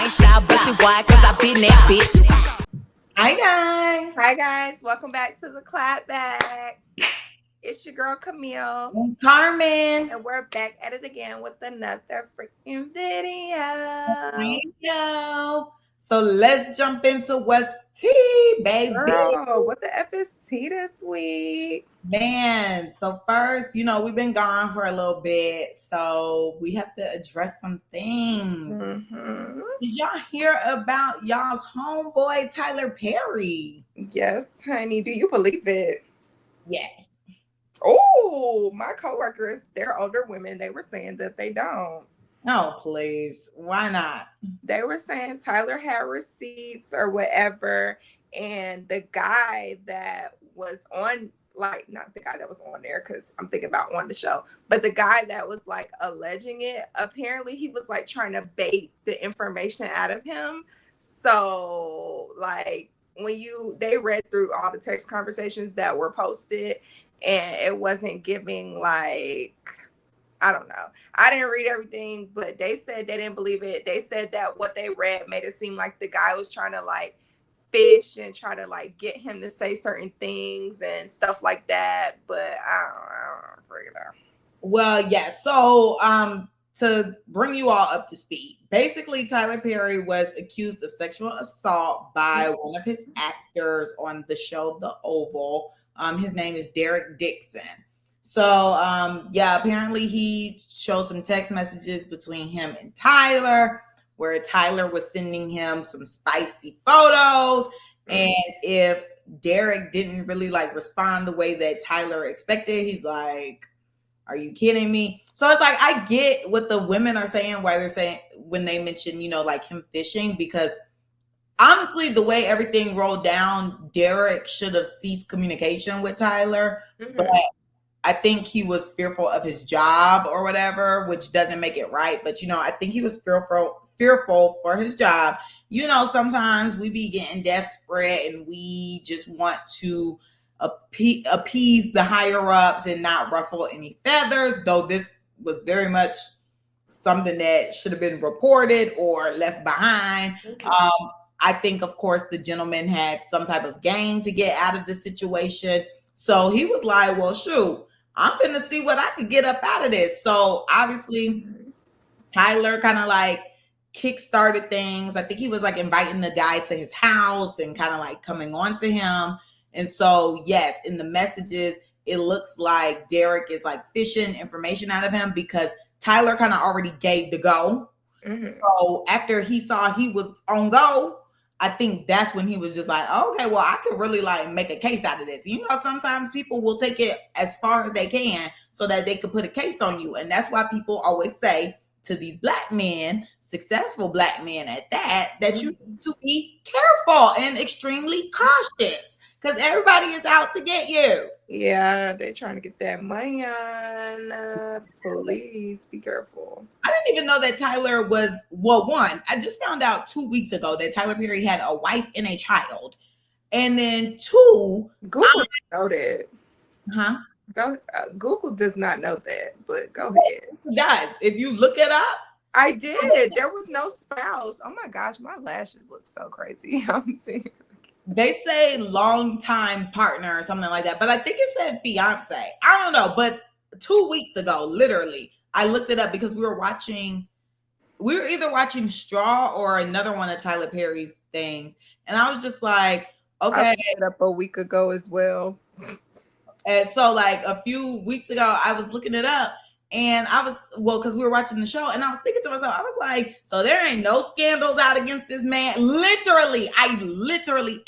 bitch. Y'all pussy wide, cause I been that bitch. Hi guys. Hi guys, welcome back to the Clapback. It's your girl Camille. And Carmen. And we're back at it again with another freaking video. So let's jump into what's tea, baby. Girl, what the F is tea this week? Man, so first, we've been gone for a little bit, so we have to address some things. Mm-hmm. Did y'all hear about y'all's homeboy, Tyler Perry? Yes, honey. Do you believe it? Yes. Oh, my coworkers, they're older women. They were saying that they don't. Oh, please. Why not? They were saying Tyler had receipts or whatever. And the guy that was on, like, not the guy that was on there, because I'm thinking about on the show, but the guy that was like alleging it, apparently he was like trying to bait the information out of him. So, like, they read through all the text conversations that were posted, and it wasn't giving, like, I don't know. I didn't read everything, but they said they didn't believe it. They said that what they read made it seem like the guy was trying to like fish and try to like get him to say certain things and stuff like that. But I don't freaking know. Well, yeah. So to bring you all up to speed, basically Tyler Perry was accused of sexual assault by one of his actors on the show The Oval. His name is Derek Dixon. So, apparently he showed some text messages between him and Tyler, where Tyler was sending him some spicy photos. And if Derek didn't really like respond the way that Tyler expected, he's like, are you kidding me? So it's like, I get what the women are saying, why they're saying when they mention, like him fishing, because honestly, the way everything rolled down, Derek should have ceased communication with Tyler. Mm-hmm. But I think he was fearful of his job or whatever, which doesn't make it right. But, I think he was fearful for his job. Sometimes we be getting desperate and we just want to appease the higher ups and not ruffle any feathers, though this was very much something that should have been reported or left behind. Okay. I think, of course, the gentleman had some type of gain to get out of the situation. So he was like, well, shoot, I'm going to see what I can get up out of this. So obviously, Tyler kind of like kickstarted things. I think he was like inviting the guy to his house and kind of like coming on to him. And so, yes, in the messages, it looks like Derek is like fishing information out of him because Tyler kind of already gave the go. Mm-hmm. So after he saw he was on go, I think that's when he was just like, oh, okay, well, I could really like make a case out of this. Sometimes people will take it as far as they can so that they could put a case on you. And that's why people always say to these black men, successful black men at that you need to be careful and extremely cautious because everybody is out to get you. Yeah, they're trying to get that money on. Please be careful. I didn't even know that Tyler was, one, I just found out 2 weeks ago that Tyler Perry had a wife and a child. And then two, Google know that. Huh? Google does not know that, but go ahead. It does. If you look it up. I did. There was no spouse. Oh my gosh, my lashes look so crazy. I'm seeing. They say longtime partner or something like that, but I think it said fiance. I don't know, but 2 weeks ago, literally, I looked it up because we were either watching Straw or another one of Tyler Perry's things, and I was just like, okay. I picked it up a week ago as well. And so, like a few weeks ago, I was looking it up. And I was, because we were watching the show, and I was thinking to myself, I was like, so there ain't no scandals out against this man. I literally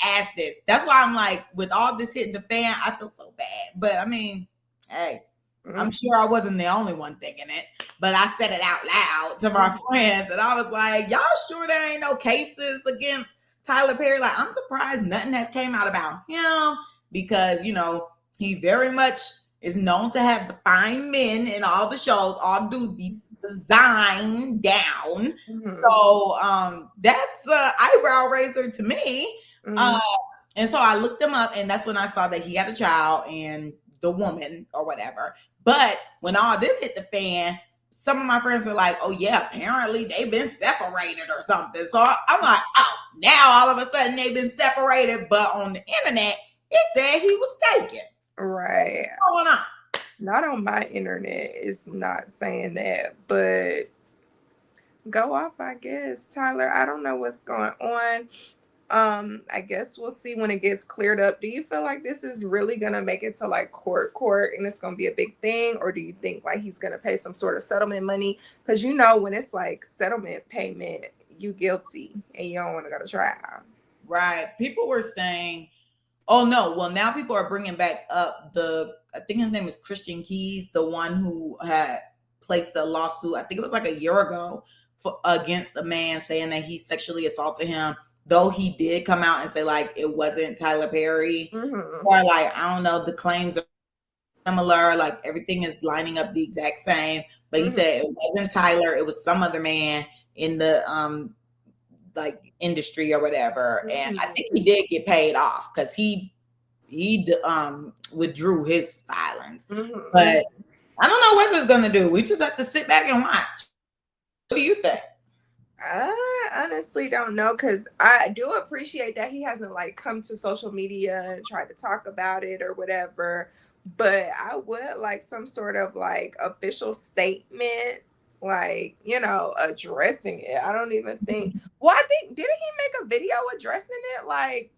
asked this. That's why I'm like, with all this hitting the fan, I feel so bad. But I mean, hey, I'm sure I wasn't the only one thinking it. But I said it out loud to my friends, and I was like, y'all sure there ain't no cases against Tyler Perry? Like, I'm surprised nothing has came out about him because, he very much is known to have the fine men in all the shows. All dudes be designed down. Mm-hmm. So that's an eyebrow raiser to me. Mm-hmm. And so I looked him up, and that's when I saw that he had a child and the woman or whatever. But when all this hit the fan, some of my friends were like, oh yeah, apparently they've been separated or something. So I'm like, oh, now all of a sudden they've been separated. But on the internet, it said he was taken. Right. What's going on? Not on my internet. It's not saying that, but go off, I guess. Tyler, I don't know what's going on. I guess we'll see when it gets cleared up. Do you feel like this is really gonna make it to like court and it's gonna be a big thing, or do you think like he's gonna pay some sort of settlement money? Because you know when it's like settlement payment, you guilty and you don't want to go to trial. Right. People were saying, oh no, well now people are bringing back up I think his name is Christian Keys, the one who had placed the lawsuit, I think it was like a year ago, against a man saying that he sexually assaulted him. Though he did come out and say like it wasn't Tyler Perry, or like I don't know, the claims are similar, like everything is lining up the exact same. But he said it wasn't Tyler, it was some other man in the like industry or whatever. And I think he did get paid off because he withdrew his filings. But I don't know what it's gonna do. We just have to sit back and watch. What do you think? I honestly don't know, because I do appreciate that he hasn't like come to social media and tried to talk about it or whatever, but I would like some sort of like official statement, like, you know, addressing it. I don't even think, well, I think, didn't he make a video addressing it? Like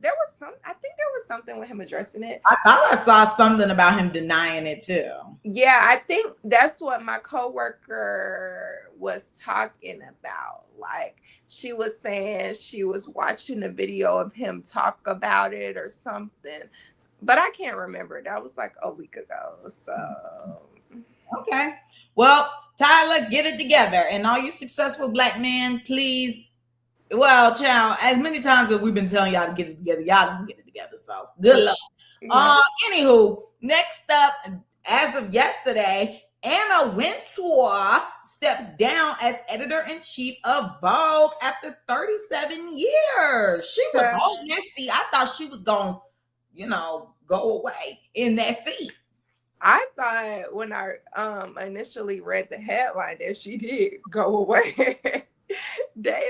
I think there was something with him addressing it. I thought I saw something about him denying it too. Yeah, I think that's what my coworker was talking about. Like, she was saying she was watching a video of him talk about it or something, but I can't remember. That was like a week ago. So, okay. Well, Tyler, get it together. And all you successful Black men, please. Well, child, as many times as we've been telling y'all to get it together, y'all don't get it together. So good luck. Yeah. Anywho, next up, as of yesterday, Anna Wintour steps down as editor-in-chief of Vogue after 37 years. She was holding that seat. I thought she was going, go away in that seat. I thought when I initially read the headline that she did go away. They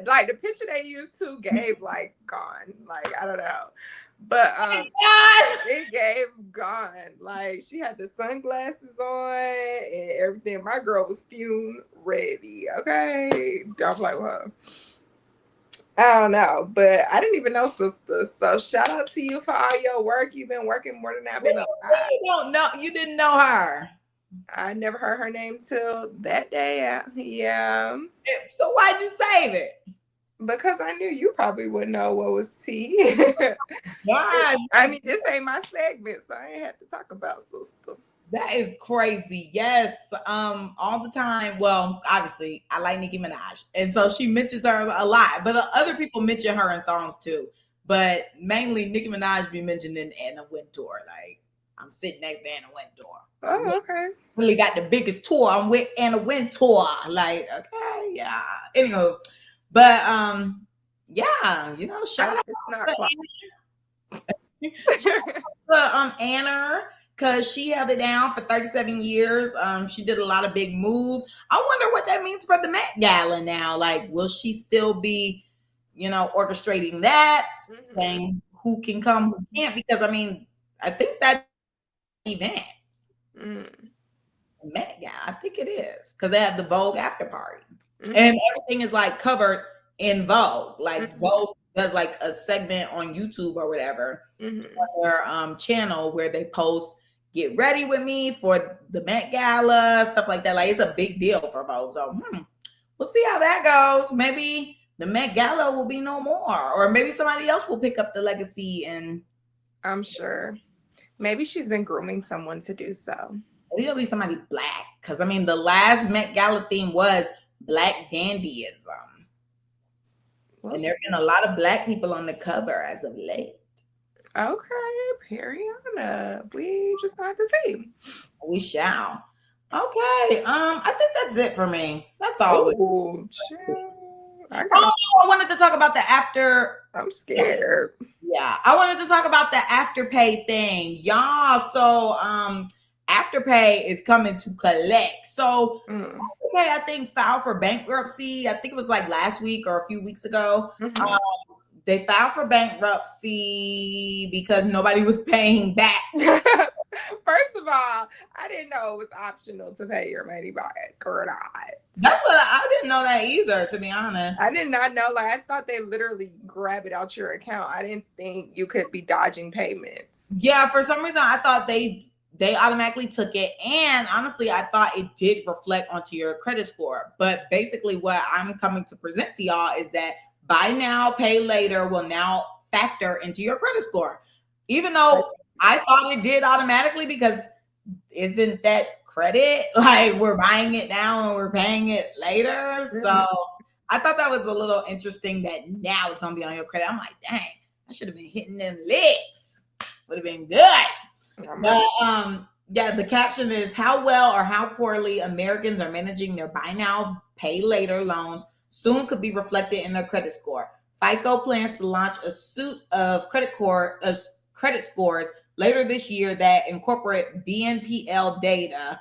like the picture they used to gave like gone, like I don't know, but it gave gone. Like she had the sunglasses on and everything. My girl was fume ready. Okay, I'm like, whoa. I don't know, but I didn't even know sister. So shout out to you for all your work. You've been working more than I've been. You don't know. You didn't know her. I never heard her name till that day. Yeah. So why'd you save it? Because I knew you probably wouldn't know what was tea. God. I mean, this ain't my segment, so I ain't have to talk about sister. That is crazy. Yes. All the time. Well, obviously, I like Nicki Minaj. And so she mentions her a lot. But other people mention her in songs too. But mainly Nicki Minaj be mentioning Anna Wintour. Like, I'm sitting next to Anna Wintour. Oh, okay. Really got the biggest tour. I'm with Anna Wintour. Like, okay, yeah. Anywho, but yeah, shout out to Anna, because she held it down for 37 years. She did a lot of big moves. I wonder what that means for the Met Gala now. Like, will she still be, orchestrating that, saying who can come, who can't? Because I mean, I think that event. Met Gala, I think it is, because they have the Vogue after party, and everything is like covered in Vogue. Like Vogue does like a segment on YouTube or whatever on their channel where they post "Get ready with me for the Met Gala," stuff like that. Like it's a big deal for Vogue. So we'll see how that goes. Maybe the Met Gala will be no more, or maybe somebody else will pick up the legacy. And I'm sure maybe she's been grooming someone to do so. Maybe it'll be somebody Black, because I mean the last Met Gala theme was Black dandyism, and there have been a lot of Black people on the cover as of late. Okay, Periana, we just gonna have to see. We shall. Okay, I think that's it for me. That's all. I wanted to talk about the after. I'm scared. Yeah, I wanted to talk about the Afterpay thing, y'all. So Afterpay is coming to collect. So Afterpay, I think, filed for bankruptcy. I think it was like last week or a few weeks ago. They filed for bankruptcy because nobody was paying back. First of all, I didn't know it was optional to pay your money back or not. That's what I didn't know that either, to be honest. I did not know. Like, I thought they literally grab it out your account. I didn't think you could be dodging payments. Yeah, for some reason I thought they automatically took it, and honestly I thought it did reflect onto your credit score. But basically what I'm coming to present to y'all is that buy now, pay later will now factor into your credit score, even though I thought it did automatically, because isn't that credit? Like, we're buying it now and we're paying it later. So I thought that was a little interesting that now it's gonna be on your credit. I'm like, dang, I should have been hitting them licks. Would have been good. But yeah, the caption is, how well or how poorly Americans are managing their buy now, pay later loans soon could be reflected in their credit score. FICO plans to launch a suite of credit scores later this year that incorporate BNPL data,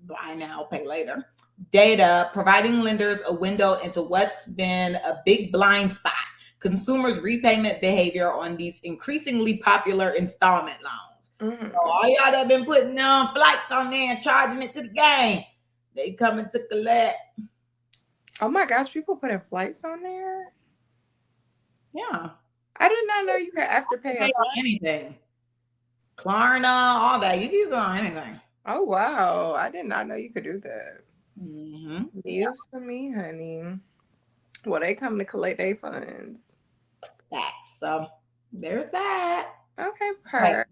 buy now, pay later, data, providing lenders a window into what's been a big blind spot: consumers' repayment behavior on these increasingly popular installment loans. So all y'all that have been putting flights on there and charging it to the game, they coming to collect. Oh my gosh, people putting flights on there? Yeah. I did not know you could Afterpay on anything. Klarna, all that. You can use it on anything. Oh wow, I did not know you could do that. News to me, honey. Well, they come to collect their funds. Facts. So there's that. Okay, perfect.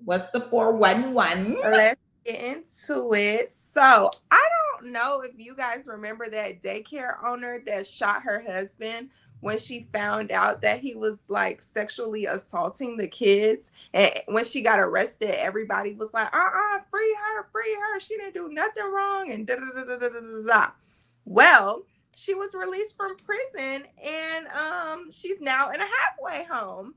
What's the 411? Let's get into it. So I don't know if you guys remember that daycare owner that shot her husband when she found out that he was like sexually assaulting the kids. And when she got arrested, everybody was like, free her. She didn't do nothing wrong. And da-da-da-da-da-da-da. Well, she was released from prison, and she's now in a halfway home.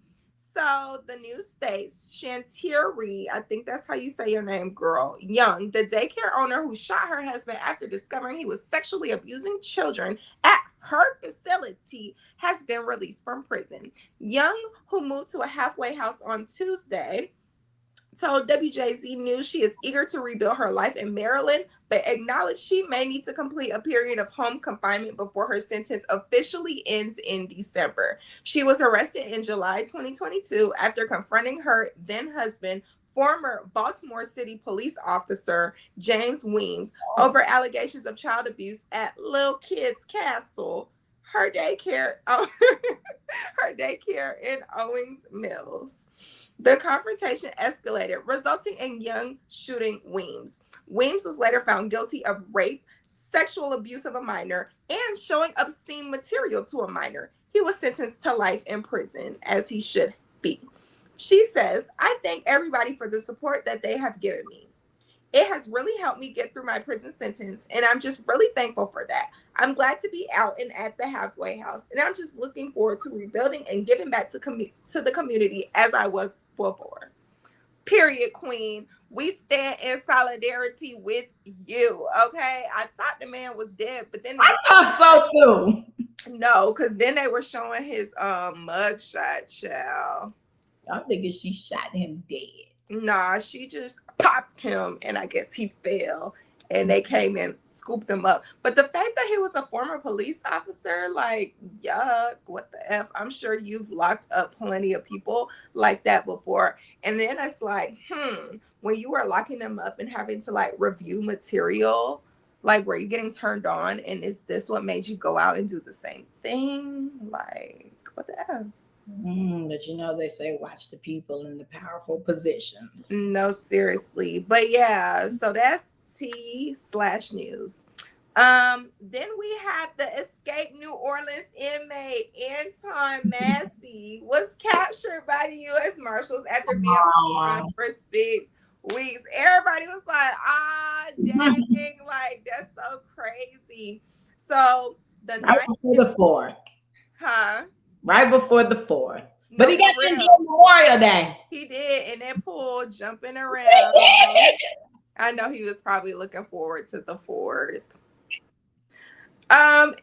So the news states Shantiri, I think that's how you say your name, girl, Young, the daycare owner who shot her husband after discovering he was sexually abusing children at her facility, has been released from prison. Young, who moved to a halfway house on Tuesday, told WJZ News she is eager to rebuild her life in Maryland, but acknowledged she may need to complete a period of home confinement before her sentence officially ends in December. She was arrested in July 2022 after confronting her then husband, former Baltimore City police officer James Weems, over allegations of child abuse at Lil Kids Castle, her daycare in Owings Mills. The confrontation escalated, resulting in Young shooting Weems. Weems was later found guilty of rape, sexual abuse of a minor, and showing obscene material to a minor. He was sentenced to life in prison, as he should be. She says, I thank everybody for the support that they have given me. It has really helped me get through my prison sentence, and I'm just really thankful for that. I'm glad to be out and at the halfway house, and I'm just looking forward to rebuilding and giving back to the community as I was before. Period, queen. We stand in solidarity with you, okay? I thought the man was dead, but then I thought so too. No, because then they were showing his mugshot, child. I'm thinking she shot him dead. Nah, she just popped him, and I guess he fell, and they came and scooped him up. But the fact that he was a former police officer, like, yuck, what the F? I'm sure you've locked up plenty of people like that before. And then it's like, when you were locking them up and having to, like, review material, like, were you getting turned on? And is this what made you go out and do the same thing? Like, what the F? But you know, they say watch the people in the powerful positions. No, seriously. But yeah, so that's T/news. Then we had the escaped New Orleans inmate Anton Massey was captured by the U.S. Marshals after being on for 6 weeks. Everybody was like, dang, like that's so crazy. So the right before the 4th. Huh? Right before the 4th. But he got to enjoy Memorial Day. He did, and that pool jumping around. I know he was probably looking forward to the 4th.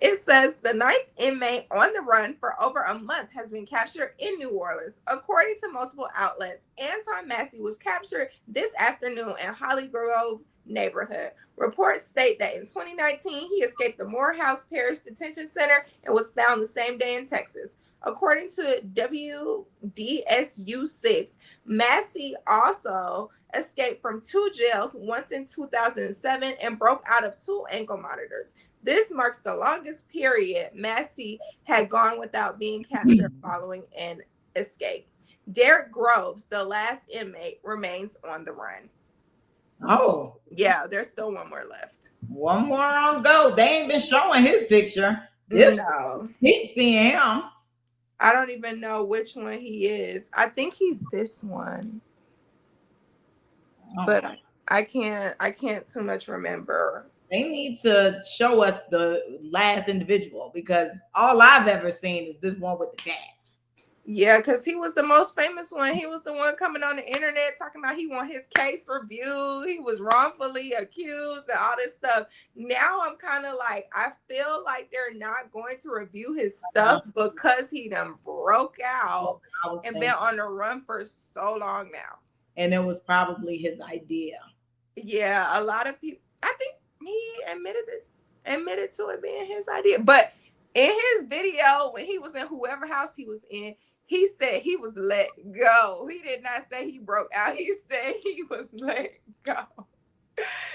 It says the 9th inmate on the run for over a month has been captured in New Orleans. According to multiple outlets, Anton Massey was captured this afternoon in Holly Grove neighborhood. Reports state that in 2019, he escaped the Morehouse Parish Detention Center and was found the same day in Texas. According to WDSU 6, Massey also escaped from 2 jails, once in 2007, and broke out of 2 ankle monitors. This marks the longest period Massey had gone without being captured following an escape. Derek Groves, the last inmate, remains on the run. Oh. Yeah, there's still one more left. One more on go. They ain't been showing his picture. This no. Keep seeing him. I don't even know which one he is. I think he's this one. Oh. But I can't too much remember. They need to show us the last individual, because all I've ever seen is this one with the tats. Yeah, because he was the most famous one. He was the one coming on the internet talking about he want his case reviewed. He was wrongfully accused and all this stuff. Now I'm kind of like, I feel like they're not going to review his stuff because he done broke out and been on the run for so long now. And it was probably his idea. Yeah, a lot of people, I think, he admitted to it being his idea. But in his video, when he was in whoever house he was in, he said he was let go. He did not say he broke out. He said he was let go.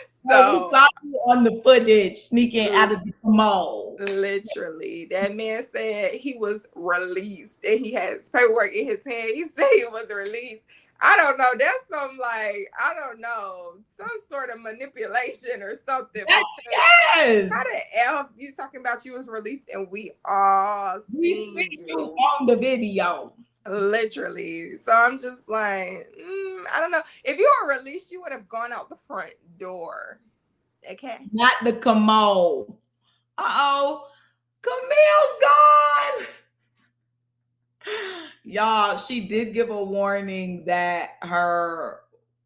So we saw you on the footage sneaking out of the commode. Literally. That man said he was released and he had his paperwork in his hand. He said he was released. I don't know. That's some some sort of manipulation or something. Yes. How the F you talking about you was released and we all seen you on the video. Literally. So I'm just like, I don't know. If you were released, you would have gone out the front door. Okay. Not the commode. Uh-oh. Camille's gone. Y'all, she did give a warning that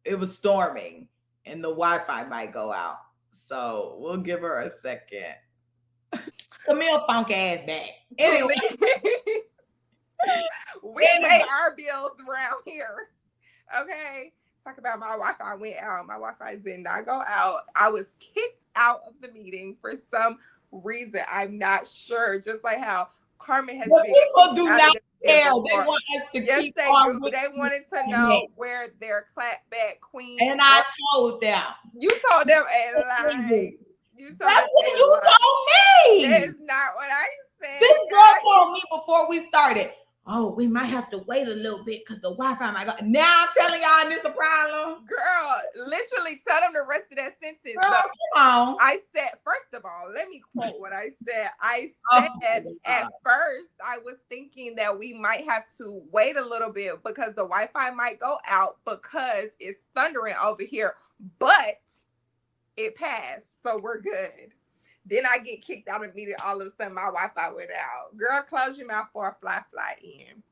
it was storming and the Wi-Fi might go out. So we'll give her a second. Camille funk ass back. Anyway. We pay our bills around here. Okay. Talk about my Wi-Fi went out. My Wi-Fi did not go out. I was kicked out of the meeting for some reason. I'm not sure. Just like how Carmen has been. People do not care. They want us to keep on. They wanted to know where their clapback queen. And I told them. You told them a lie. That's what you told me. That is not what I said. This girl told me before we started, oh, we might have to wait a little bit because the Wi-Fi might go. Now I'm telling y'all this a problem. Girl, literally tell them the rest of that sentence. Girl, come on. I said, first of all, let me quote what I said. I said at first, I was thinking that we might have to wait a little bit because the Wi-Fi might go out because it's thundering over here. But it passed, so we're good. Then I get kicked out immediately. All of a sudden, my Wi-Fi went out. Girl, close your mouth for a fly in.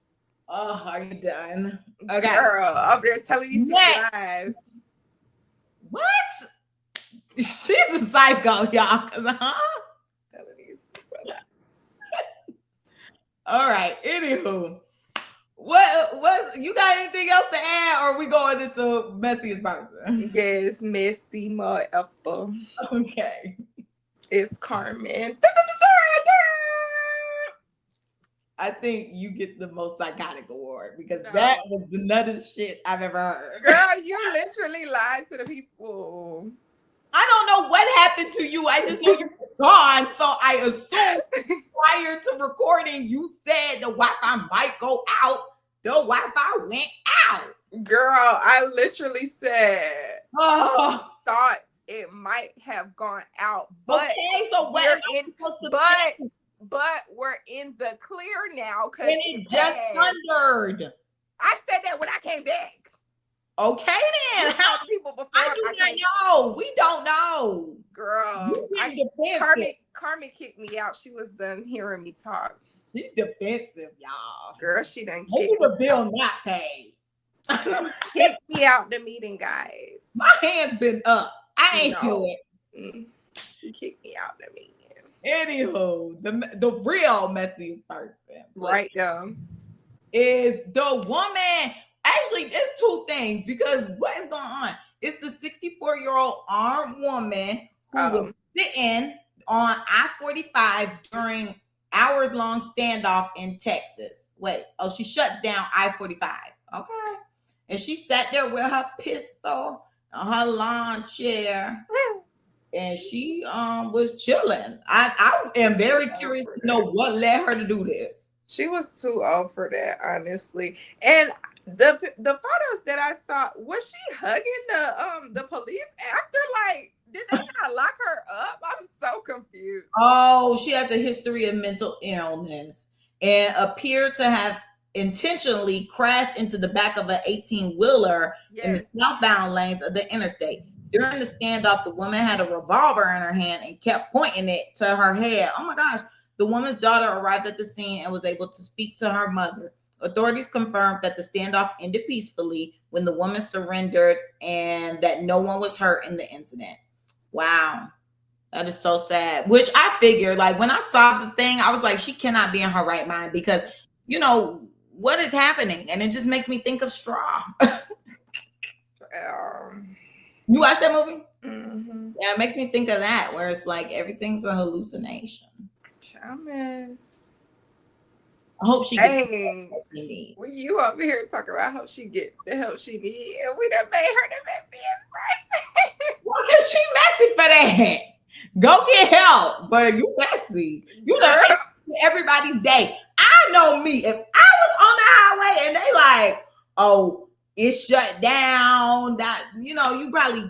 Oh, are you done? Okay. Girl, up there telling these people lies. What? She's a psycho, y'all. Telling these people lies. All right. Anywho, what? You got anything else to add, or are we going into messiest person? Yes, messy motherfucker. Okay. It's Carmen. I think you get the most psychotic award because that was the nuttest shit I've ever heard. Girl, you literally lied to the people. I don't know what happened to you. I just know you were gone. So I assume prior to recording, you said the Wi-Fi might go out. The Wi-Fi went out. Girl, I literally said, thought it might have gone out, but okay, so what but we're in the clear now because it just thundered. I said that when I came back. Okay, then how people before I do not know. We don't know, girl. Carmen kicked me out. She was done hearing me talk. She's defensive, y'all. Girl, she done kicked the bill not paid. Kick me out the meeting, guys. My hand's been up. I ain't do it. Kick me out the meeting. Anywho, the real messiest person, right now, is the woman. Actually, there's two things, because what is going on? It's the 64-year-old armed woman who was sitting on I-45 during hours-long standoff in Texas. She shuts down I-45. Okay. And she sat there with her pistol on her lawn chair. And she was chilling. I am very curious to know what led her to do this. She was too old for that, honestly. And the photos that I saw, was she hugging the police after? Like, did they not lock her up? I'm so confused. Oh, she has a history of mental illness and appeared to have intentionally crashed into the back of an 18-wheeler in the southbound lanes of the interstate. During the standoff, the woman had a revolver in her hand and kept pointing it to her head. Oh my gosh. The woman's daughter arrived at the scene and was able to speak to her mother. Authorities confirmed that the standoff ended peacefully when the woman surrendered and that no one was hurt in the incident. Wow. That is so sad. Which I figured, like, when I saw the thing, I was like, she cannot be in her right mind, because, you know, what is happening? And it just makes me think of Straw. You watched that movie? Mm-hmm. Yeah, it makes me think of that, where it's like everything's a hallucination. Thomas. I hope she gets what she needs. Well, you over here talking about how she get the help she need, and we done made her the messiest person. Well, because she messy for that. Go get help, but you messy. You know, everybody's day. I know me. If I was on the highway and they like, oh, it's shut down, that, you know, you probably,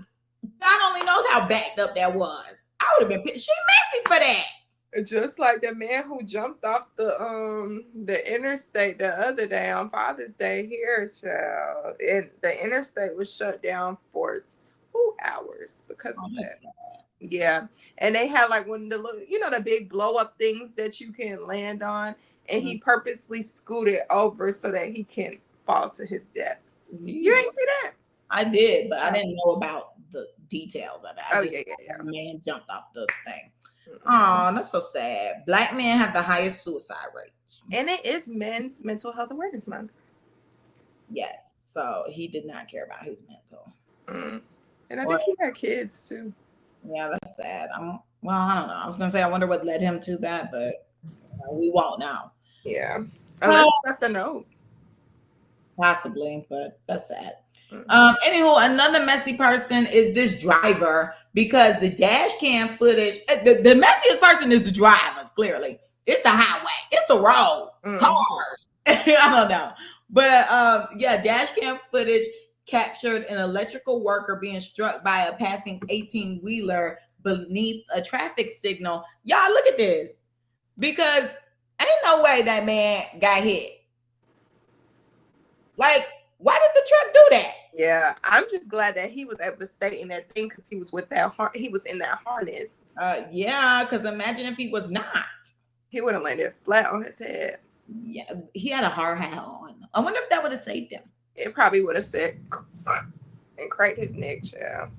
God only knows how backed up that was. I would have been pissed. She messy for that. Just like the man who jumped off the interstate the other day on Father's Day here, child. And the interstate was shut down for 2 hours because of that. Yeah. And they had like one of the little, you know, the big blow up things that you can land on. And he purposely scooted over so that he can fall to his death. You ain't see that? I did, but I didn't know about the details of it. Yeah. The man jumped off the thing. Oh, that's so sad. Black men have the highest suicide rates. And it is Men's Mental Health Awareness Month. Yes. So he did not care about his mental. And I think he had kids too. Yeah, that's sad. I don't know. I was going to say, I wonder what led him to that, but we won't know. Yeah. Unless he left a note. Possibly, but that's sad. Anyhow, another messy person is this driver, because the dash cam footage, the messiest person is the drivers, clearly. It's the highway. It's the road. Cars. I don't know. But dash cam footage captured an electrical worker being struck by a passing 18-wheeler beneath a traffic signal. Y'all, look at this. Because ain't no way that man got hit. Like, why did the truck do that? Yeah, I'm just glad that he was able to stay in that thing, because he was with that he was in that harness. Yeah, because imagine if he was not. He would have landed flat on his head. Yeah, he had a hard hat on. I wonder if that would have saved him. It probably would have said and cracked his neck, child.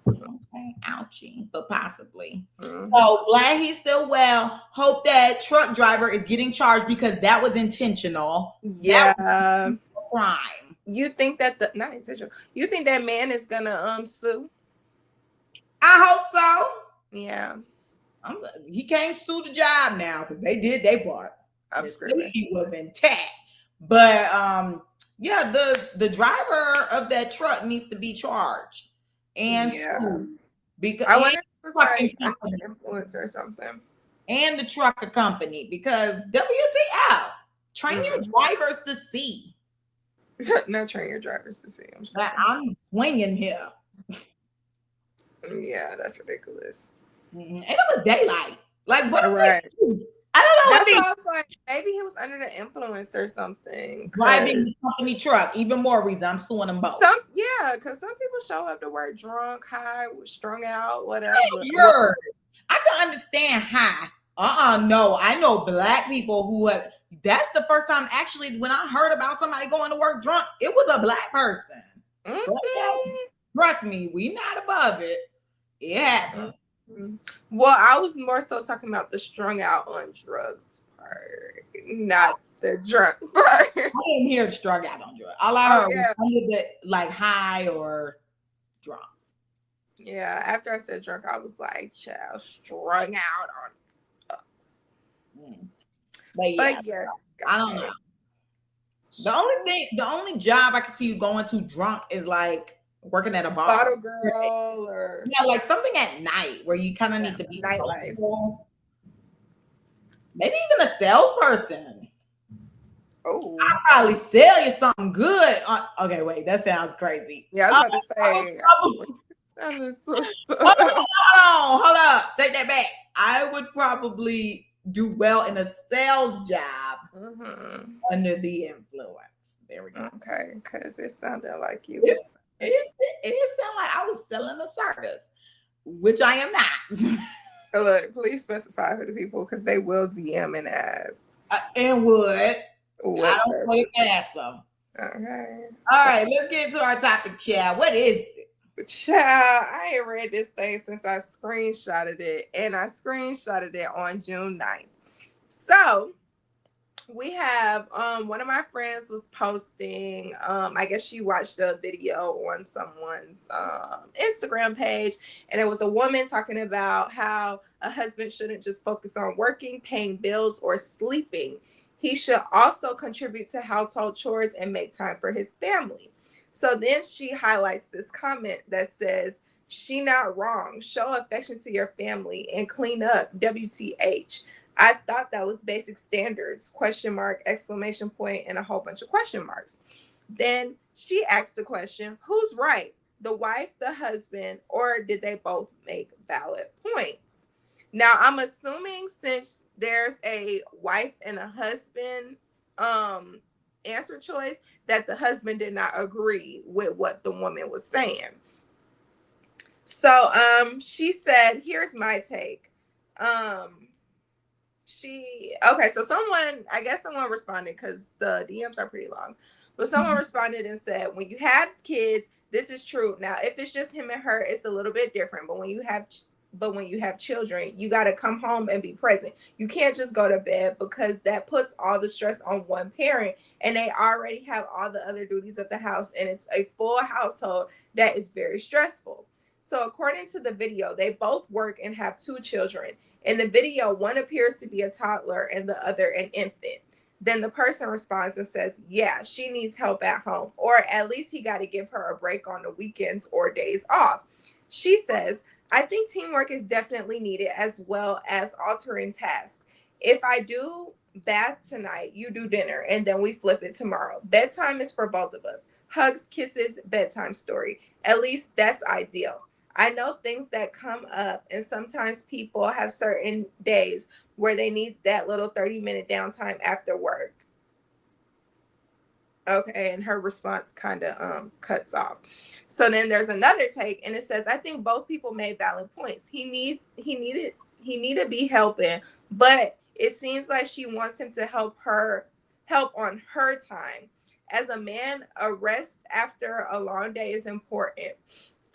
Okay, ouchie, but possibly. So glad he's still well. Hope that truck driver is getting charged, because that was intentional. Yeah. That was a crime. You think that not intentional. You think that man is gonna sue? I hope so. Yeah. He can't sue the job now, because they did their part. I'm screaming. He was intact. But yeah, the driver of that truck needs to be charged and sued, because I wonder if it was like an influencer or something. And the trucker company, because WTF, train your drivers to see. Not train your drivers to see. I'm swinging here. Yeah, that's ridiculous. And it was daylight. Like, what is right. This? I don't know. That's what I was like, maybe he was under the influence or something. Driving the company truck. Even more reason I'm suing them both. Because some people show up to work drunk, high, strung out, whatever. Sure. I can understand high. No, I know black people who have that's the first time actually when I heard about somebody going to work drunk, it was a Black person. Mm-hmm. Trust me, we not above it. It happened. Mm-hmm. Well, I was more so talking about the strung out on drugs part, not the drunk part. I didn't hear strung out on drugs. All I heard was under the like high or drunk. Yeah, after I said drunk, I was like, child, strung out on drugs. But yeah, I don't know. The only job I can see you going to drunk is like working at a bar. Bottle girl or like something at night where you kind of need to be nightlife. Maybe even a salesperson. Oh, I'll probably sell you something good. Okay, wait, that sounds crazy. Yeah, I was about to say. Hold up. Take that back. I would probably do well in a sales job under the influence. There we go. Okay, because it sounded like you. It sounded like I was selling a service, which I am not. Look, please specify for the people because they will DM and ask. And would. I don't want to ask them. Okay. All right, let's get into our topic, child. What is it? Child, I ain't read this thing since I screenshotted it, and I screenshotted it on June 9th. So we have one of my friends was posting, I guess she watched a video on someone's Instagram page, and it was a woman talking about how a husband shouldn't just focus on working, paying bills, or sleeping. He should also contribute to household chores and make time for his family. So then she highlights this comment that says, "She not wrong. Show affection to your family and clean up. WTH. I thought that was basic standards, question mark, exclamation point, and a whole bunch of question marks." Then she asked the question, who's right? The wife, the husband, or did they both make valid points? Now, I'm assuming since there's a wife and a husband answer choice, that the husband did not agree with what the woman was saying. So she said, here's my take. So someone responded because the DMs are pretty long, but someone responded and said, when you have kids, this is true. Now, if it's just him and her, it's a little bit different, but when you have children, you got to come home and be present. You can't just go to bed because that puts all the stress on one parent, and they already have all the other duties of the house, and it's a full household that is very stressful. So according to the video, they both work and have 2 children. In the video, one appears to be a toddler and the other an infant. Then the person responds and says, yeah, she needs help at home, or at least he got to give her a break on the weekends or days off. She says, I think teamwork is definitely needed, as well as altering tasks. If I do bath tonight, you do dinner, and then we flip it tomorrow. Bedtime is for both of us. Hugs, kisses, bedtime story. At least that's ideal. I know things that come up, and sometimes people have certain days where they need that little 30-minute downtime after work. Okay, and her response kind of cuts off. So then there's another take, and it says, I think both people made valid points. He needed to be helping, but it seems like she wants him to help on her time. As a man, a rest after a long day is important.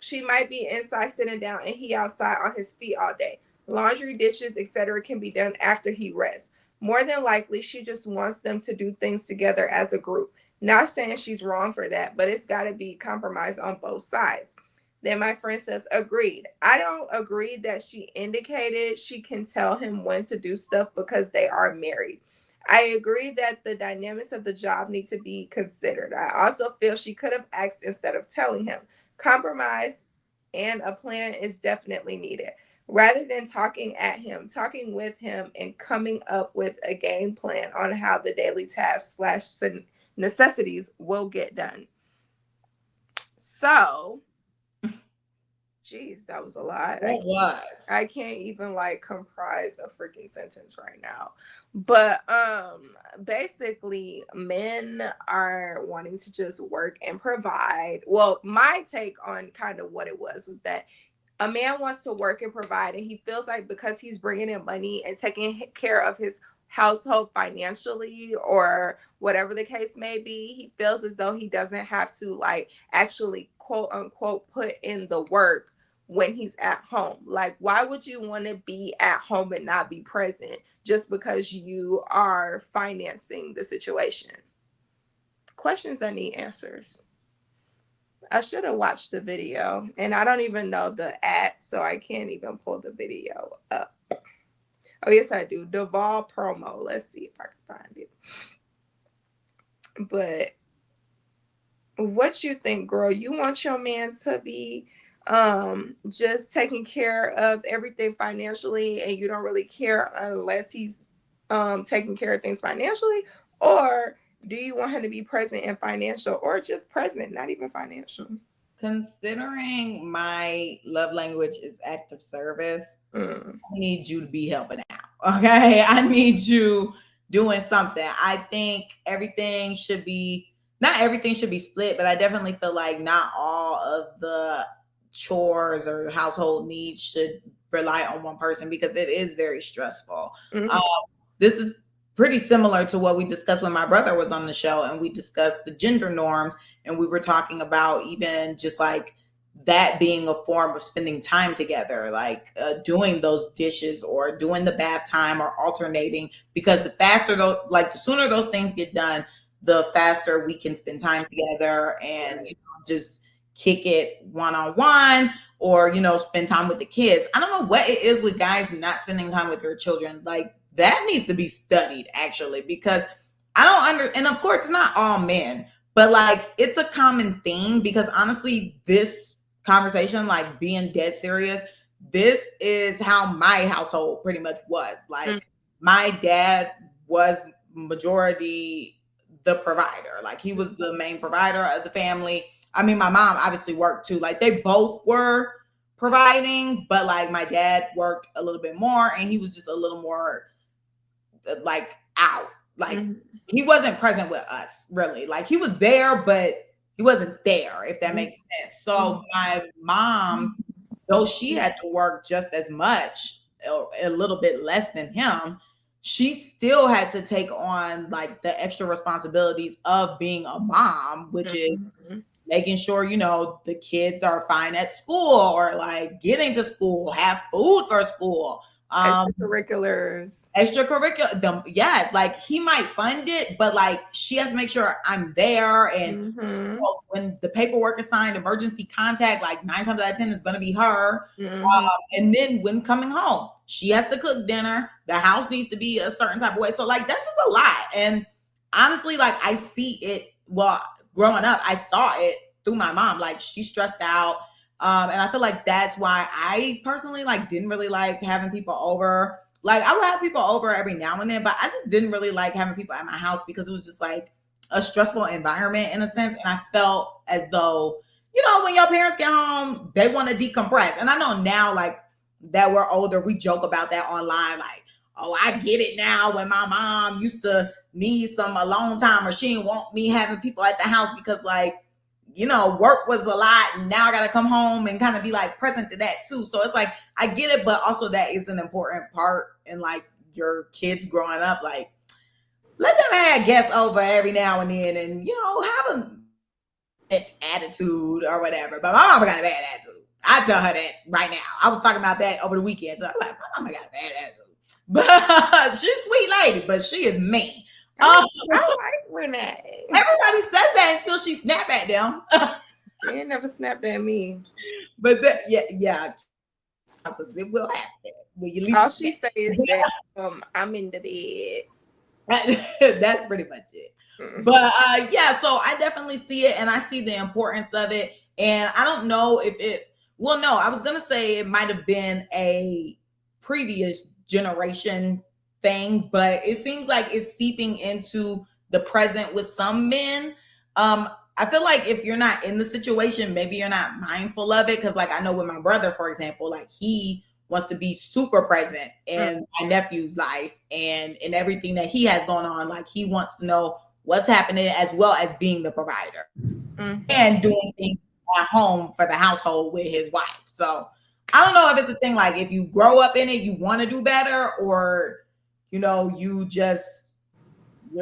She might be inside sitting down and he outside on his feet all day. Laundry, dishes, etc. can be done after he rests. More than likely, she just wants them to do things together as a group. Not saying she's wrong for that, but it's got to be compromised on both sides. Then my friend says, agreed. I don't agree that she indicated she can tell him when to do stuff because they are married. I agree that the dynamics of the job need to be considered. I also feel she could have asked instead of telling him. Compromise and a plan is definitely needed. Rather than talking at him, talking with him and coming up with a game plan on how the daily tasks / necessities will get done. So, geez, that was a lot. It was. I can't even comprise a freaking sentence right now. But basically, men are wanting to just work and provide. Well, my take on kind of what it was that a man wants to work and provide, and he feels like because he's bringing in money and taking care of his household financially or whatever the case may be. He feels as though he doesn't have to like actually quote unquote put in the work when he's at home. Like, why would you want to be at home and not be present just because you are financing the situation? Questions that need answers. I should have watched the video, and I don't even know the act, so I can't even pull the video up. Oh, yes, I do. Duval promo. Let's see if I can find it. But what you think, girl? You want your man to be just taking care of everything financially, and you don't really care unless he's taking care of things financially? Or do you want him to be present and financial, or just present, not even financial? Considering my love language is active service, I need you to be helping out. Okay. I need you doing something. I think everything should be, not everything should be split, but I definitely feel like not all of the chores or household needs should rely on one person, because it is very stressful. This is pretty similar to what we discussed when my brother was on the show, and we discussed the gender norms, and we were talking about even just like that being a form of spending time together, like doing those dishes or doing the bath time or alternating, because the faster those, like the sooner those things get done, the faster we can spend time together and just kick it one-on-one, or spend time with the kids. I don't know what it is with guys not spending time with their children. Like, that needs to be studied, actually, because I don't and of course it's not all men, but like it's a common theme, because honestly, this conversation, like being dead serious, this is how my household pretty much was. Like my dad was majority the provider. Like he was the main provider of the family. I mean, my mom obviously worked too. Like they both were providing, but like my dad worked a little bit more, and he was just a little more like out. Like he wasn't present with us, really. Like he was there, but he wasn't there, if that makes sense. So my mom, though she had to work just as much, a little bit less than him, she still had to take on like the extra responsibilities of being a mom, which is making sure, the kids are fine at school, or like getting to school, have food for school. Extracurriculars. Yes, like he might fund it, but like she has to make sure I'm there. And when the paperwork is signed, emergency contact, like 9 times out of 10 is going to be her. And then when coming home, she has to cook dinner. The house needs to be a certain type of way. So like that's just a lot. And honestly, like I see it. Well, growing up, I saw it through my mom. Like she's stressed out. And I feel like that's why I personally like didn't really like having people over. Like I would have people over every now and then, but I just didn't really like having people at my house, because it was just like a stressful environment in a sense. And I felt as though, when your parents get home, they want to decompress. And I know now, like that we're older, we joke about that online. Like, oh, I get it now. When my mom used to need some alone time, or she didn't want me having people at the house because like, work was a lot, and now I got to come home and kind of be like present to that too. So it's like, I get it, but also that is an important part in like your kids growing up. Like, let them have guests over every now and then, and have an attitude or whatever. But my mama got a bad attitude. I tell her that right now. I was talking about that over the weekend. So I'm like, my mama got a bad attitude, but she's a sweet lady, but she is mean. I like Renee. Everybody says that until she snap at them. She ain't never snapped at me. But yeah. It will happen. All she says is that I'm in the bed. That's pretty much it. But yeah, so I definitely see it, and I see the importance of it. And I don't know if no, I was gonna say it might have been a previous generation thing, but it seems like it's seeping into the present with some men. I feel like if you're not in the situation, maybe you're not mindful of it. Because like I know with my brother, for example, like he wants to be super present in my nephew's life and in everything that he has going on. Like he wants to know what's happening, as well as being the provider and doing things at home for the household with his wife. So I don't know if it's a thing like if you grow up in it, you want to do better, or you're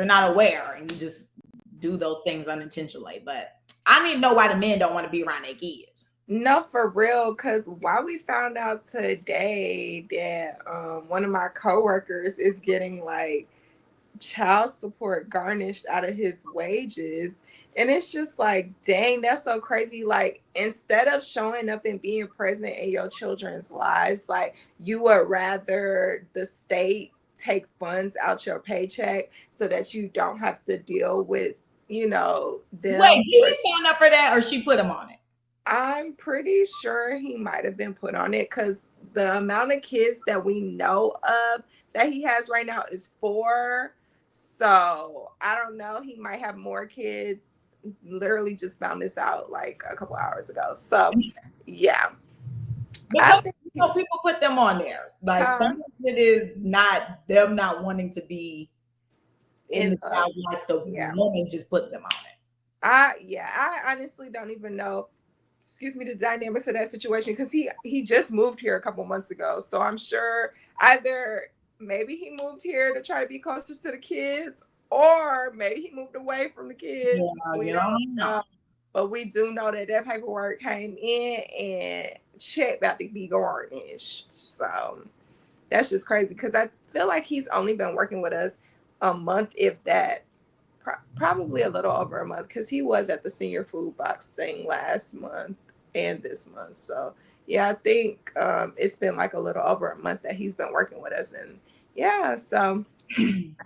not aware and you just do those things unintentionally. But I need to know why the men don't want to be around their kids. No, for real, because why we found out today that one of my coworkers is getting like child support garnished out of his wages. And it's just like, dang, that's so crazy. Like, instead of showing up and being present in your children's lives, like, you would rather the state take funds out your paycheck so that you don't have to deal with, them. Wait, did he sign up for that or she put him on it? I'm pretty sure he might have been put on it because the amount of kids that we know of that he has right now is 4. So I don't know. He might have more kids. Literally just found this out like a couple hours ago. So yeah. But people put them on there. Like some of it is not them not wanting to be in the child, like the woman just puts them on it. I honestly don't even know. Excuse me, the dynamics of that situation, because he just moved here a couple months ago. So I'm sure either maybe he moved here to try to be closer to the kids, or maybe he moved away from the kids. Yeah, we don't know. But we do know that paperwork came in and check about to be garnished. So that's just crazy, because I feel like he's only been working with us a month, if that. Probably a little over a month, because he was at the senior food box thing last month and this month. So yeah, I think it's been like a little over a month that he's been working with us. And yeah, so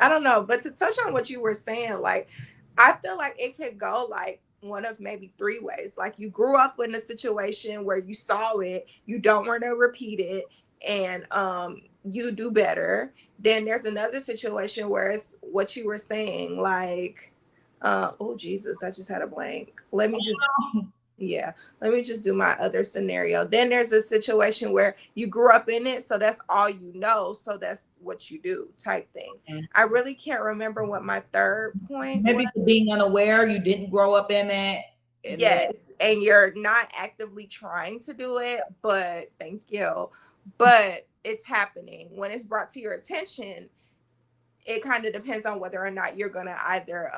I don't know, but to touch on what you were saying, like, I feel like it could go like one of maybe 3 ways. Like, you grew up in a situation where you saw it, you don't want to repeat it, and you do better. Then there's another situation where it's what you were saying, like, oh Jesus, I just had a blank. Let me just do my other scenario. Then there's a situation where you grew up in it, so that's all you know, so that's what you do, type thing. Mm-hmm. I really can't remember what my third point maybe was. Being unaware, you didn't grow up in it. Yes, and you're not actively trying to do it, but thank you. But it's happening. When it's brought to your attention, it kind of depends on whether or not you're going to either,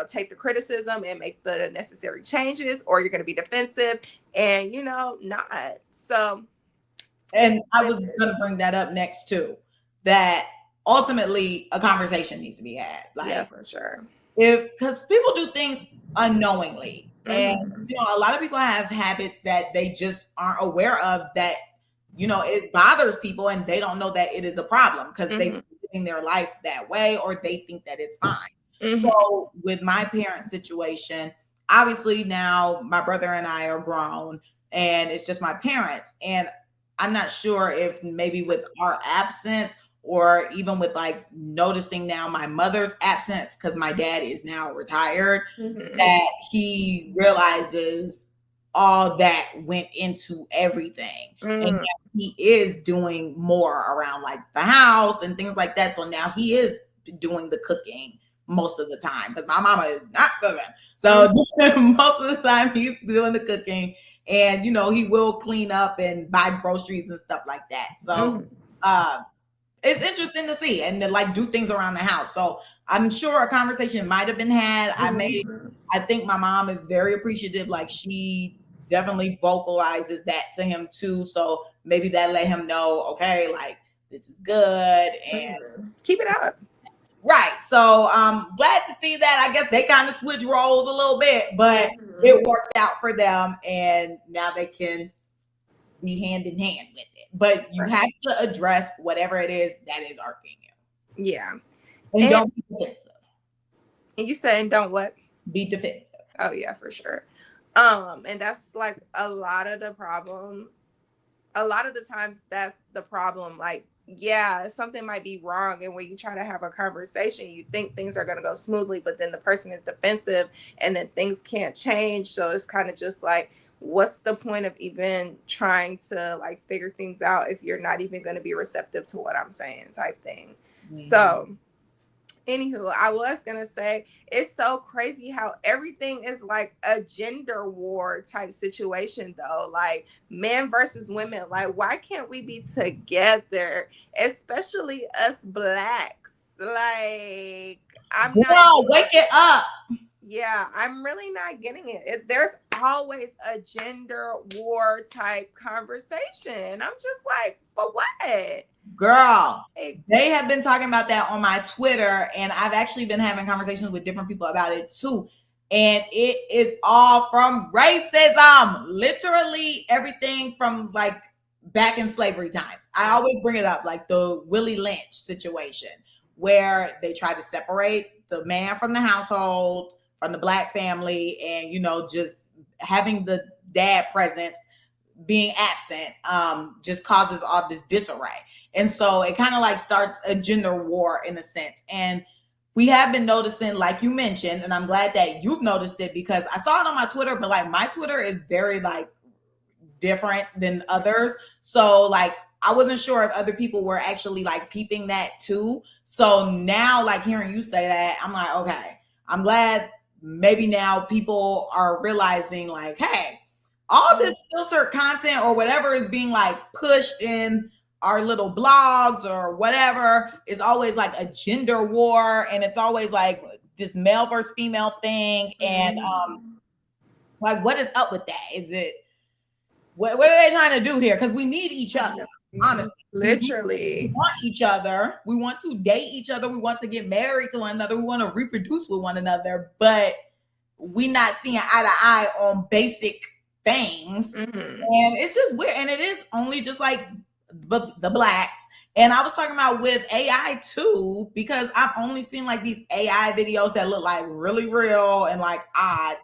take the criticism and make the necessary changes, or you're going to be defensive and, not. So. And I was going to bring that up next too, that ultimately a conversation needs to be had. Like, yeah, for sure. Because people do things unknowingly. Mm-hmm. And, a lot of people have habits that they just aren't aware of, that, it bothers people and they don't know that it is a problem because mm-hmm. they've living their life that way, or they think that it's fine. Mm-hmm. So with my parents' situation, obviously now my brother and I are grown and it's just my parents. And I'm not sure if maybe with our absence, or even with like noticing now my mother's absence, because my dad is now retired, mm-hmm. that he realizes all that went into everything. Mm-hmm. And he is doing more around like the house and things like that. So now he is doing the cooking most of the time, because my mama is not cooking. So mm-hmm. most of the time he's doing the cooking, and he will clean up and buy groceries and stuff like that. So mm-hmm. It's interesting to see and to like do things around the house. So I'm sure a conversation might have been had. Mm-hmm. I think my mom is very appreciative. Like, she definitely vocalizes that to him too. So maybe that let him know, okay, like, this is good and keep it up. Right. So glad to see that. I guess they kind of switch roles a little bit, but mm-hmm. it worked out for them, and now they can be hand in hand with it. But you have to address whatever it is that is irking you. Yeah. And don't be defensive. And you saying don't what? Be defensive. Oh yeah, for sure. And that's like a lot of the problem. A lot of the times that's the problem. Like, yeah, something might be wrong, and when you try to have a conversation, you think things are going to go smoothly, but then the person is defensive and then things can't change. So it's kind of just like, what's the point of even trying to like figure things out if you're not even going to be receptive to what I'm saying, type thing. Mm-hmm. So Anywho, I was gonna say it's so crazy how everything is like a gender war type situation though. Like men versus women. Like, why can't we be together? Especially us blacks. Like, I'm not Girl, wake it up. yeah, I'm really not getting there's always a gender war type conversation. I'm just like, for what? Girl, they have been talking about that on my Twitter, and I've actually been having conversations with different people about it too. And it is all from racism, literally everything from like back in slavery times. I always bring it up, like the Willie Lynch situation, where they tried to separate the man from the household, from the black family, and just having the dad presence being absent just causes all this disarray. And so it kind of like starts a gender war in a sense. And we have been noticing, like you mentioned, and I'm glad that you've noticed it, because I saw it on my Twitter, but like my Twitter is very like different than others. So like I wasn't sure if other people were actually like peeping that too. So now like hearing you say that, I'm like, okay, I'm glad maybe now people are realizing like, hey, all this filtered content or whatever is being like pushed in our little blogs or whatever is always like a gender war, and it's always like this male versus female thing. And like, what is up with that? Is it what are they trying to do here? Because we need each other, honestly. Literally. We want each other. We want to date each other. We want to get married to one another. We want to reproduce with one another, but we not seeing eye to eye on basic things. And it's just weird. And it is only just like the blacks. And I was talking about with AI too, because I've only seen like these AI videos that look like really real and like odd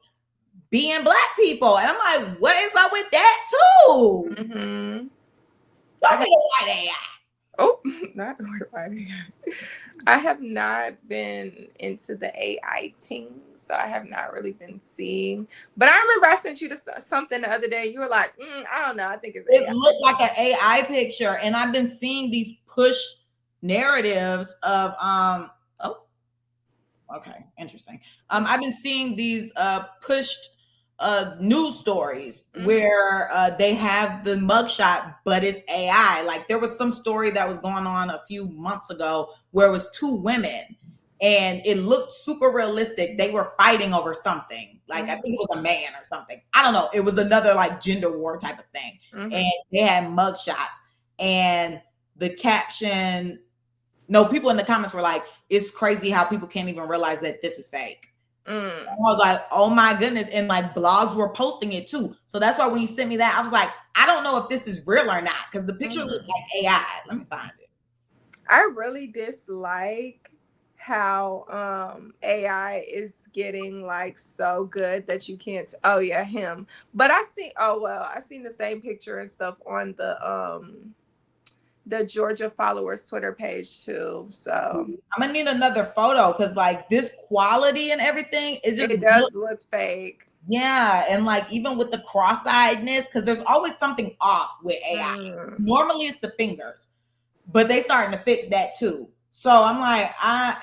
being black people. And I'm like, what is up with that too? Show me the white AI. Oh, not white AI. I have not been into the AI thing, so I have not really been seeing. But I remember I sent you something the other day. You were like, I don't know. I think it's AI. It looked like an AI picture, and I've been seeing these push narratives of okay, interesting. I've been seeing these pushed news stories where they have the mugshot, but it's AI. Like there was some story that was going on a few months ago where it was two women and it looked super realistic. They were fighting over something. Like I think it was a man or something. I don't know. It was another like gender war type of thing. And they had mugshots, and the caption, no, people in the comments were like, it's crazy how people can't even realize that this is fake. I was like, oh my goodness. And like blogs were posting it too. So that's why when you sent me that, I was like, I don't know if this is real or not, because the picture looked like AI. Let me find it. I really dislike how AI is getting like so good that you can't oh yeah, him. But I seen the same picture and stuff on the Georgia followers Twitter page too. So I'm gonna need another photo, because like this quality and everything is just, it does look fake. Yeah, and like even with the cross-eyedness, because there's always something off with AI. Normally it's the fingers, but they starting to fix that too. So I'm like,